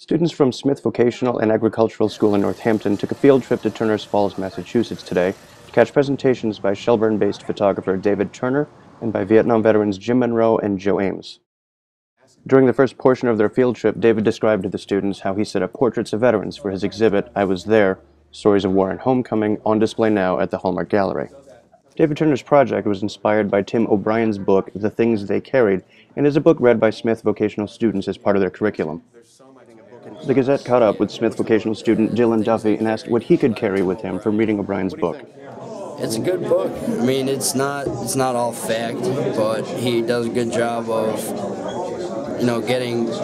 Students from Smith Vocational and Agricultural School in Northampton took a field trip to Turners Falls, Massachusetts today to catch presentations by Shelburne-based photographer David Turner and by Vietnam veterans Jim Munroe and Joe Ames. During the first portion of their field trip, David described to the students how he set up portraits of veterans for his exhibit, I Was There, Stories of War and Homecoming, on display now at the Hallmark Gallery. David Turner's project was inspired by Tim O'Brien's book, The Things They Carried, and is a book read by Smith Vocational students as part of their curriculum. The Gazette caught up with Smith Vocational student Dylan Duffy and asked what he could carry with him from reading O'Brien's book. It's a good book. I mean, it's not all fact, but he does a good job of,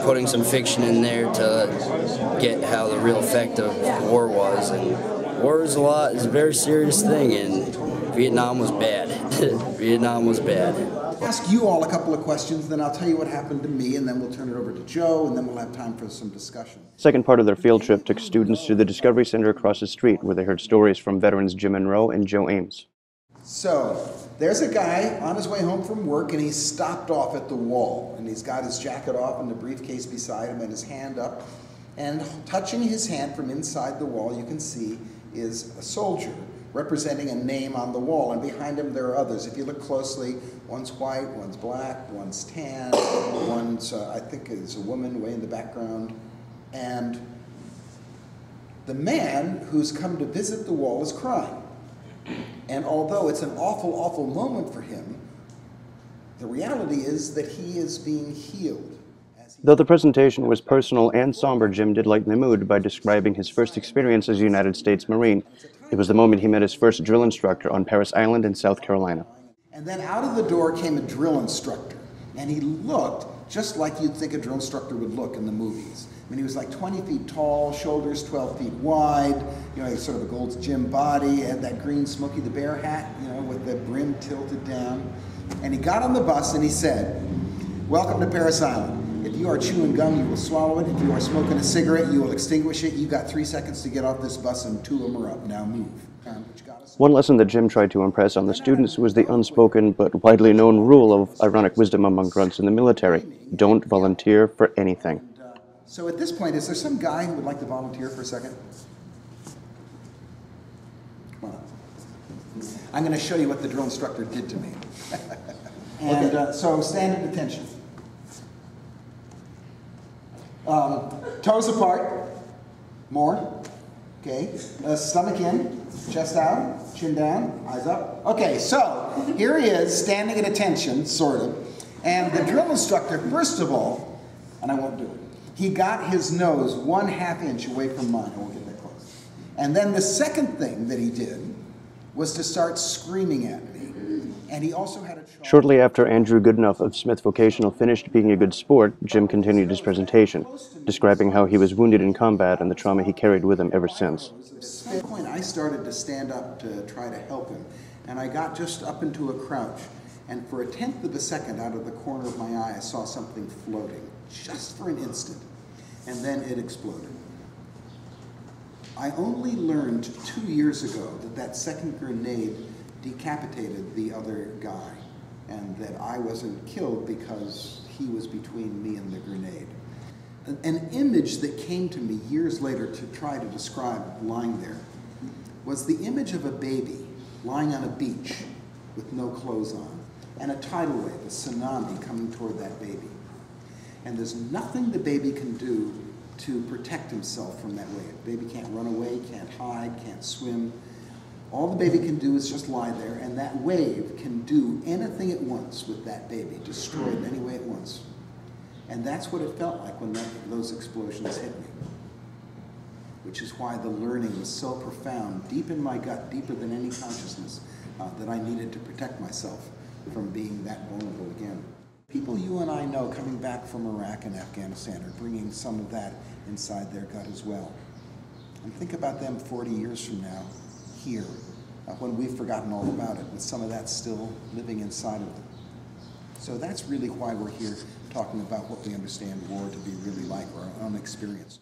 putting some fiction in there to get how the real effect of war was. And war is a very serious thing, and Vietnam was bad. Vietnam was bad. I'll ask you all a couple of questions, then I'll tell you what happened to me, and then we'll turn it over to Joe, and then we'll have time for some discussion. Second part of their field trip took students to the Discovery Center across the street, where they heard stories from veterans Jim Munroe and Joe Ames. So, there's a guy on his way home from work, and he's stopped off at the wall, and he's got his jacket off and the briefcase beside him and his hand up, and touching his hand from inside the wall, you can see, is a soldier representing a name on the wall, and behind him there are others. If you look closely, one's white, one's black, one's tan, one's, I think is a woman way in the background, and the man who's come to visit the wall is crying. And although it's an awful, awful moment for him, the reality is that he is being healed. Though the presentation was personal and somber, Jim did lighten the mood by describing his first experience as a United States Marine. It was the moment he met his first drill instructor on Parris Island in South Carolina. And then out of the door came a drill instructor, and he looked just like you'd think a drill instructor would look in the movies. I mean, he was like 20 feet tall, shoulders 12 feet wide, he had sort of a Gold's Gym body, had that green Smokey the Bear hat, with the brim tilted down. And he got on the bus and he said, "Welcome to Parris Island. If you are chewing gum, you will swallow it. If you are smoking a cigarette, you will extinguish it. You've got 3 seconds to get off this bus and 2 of them are up. Now move." One lesson that Jim tried to impress on the students was the unspoken but widely known rule of ironic wisdom among grunts in the military. Don't volunteer for anything. So at this point, is there some guy who would like to volunteer for a second? Come on. I'm going to show you what the drill instructor did to me. And so stand at attention. Toes apart. More. Okay. Stomach in. Chest out. Chin down. Eyes up. Okay, so here he is standing at attention, sort of. And the drill instructor, first of all, and I won't do it, he got his nose 1/2 inch away from mine. I won't get that close. And then the second thing that he did was to start screaming at me. And he also had a... Shortly after Andrew Goodenough of Smith Vocational finished being a good sport, Jim continued his presentation, describing how he was wounded in combat and the trauma he carried with him ever since. At some point, I started to stand up to try to help him, and I got just up into a crouch, and for 1/10 of a second out of the corner of my eye, I saw something floating, just for an instant, and then it exploded. I only learned 2 years ago that that second grenade decapitated the other guy, and that I wasn't killed because he was between me and the grenade. An image that came to me years later to try to describe lying there was the image of a baby lying on a beach with no clothes on, and a tidal wave, a tsunami coming toward that baby. And there's nothing the baby can do to protect himself from that wave. The baby can't run away, can't hide, can't swim. All the baby can do is just lie there, and that wave can do anything it wants with that baby, destroy it any way it wants. And that's what it felt like when those explosions hit me. Which is why the learning was so profound, deep in my gut, deeper than any consciousness, that I needed to protect myself from being that vulnerable again. People you and I know coming back from Iraq and Afghanistan are bringing some of that inside their gut as well. And think about them 40 years from now, here, when we've forgotten all about it, with some of that still living inside of them. So that's really why we're here talking about what we understand war to be really like, or our own experience.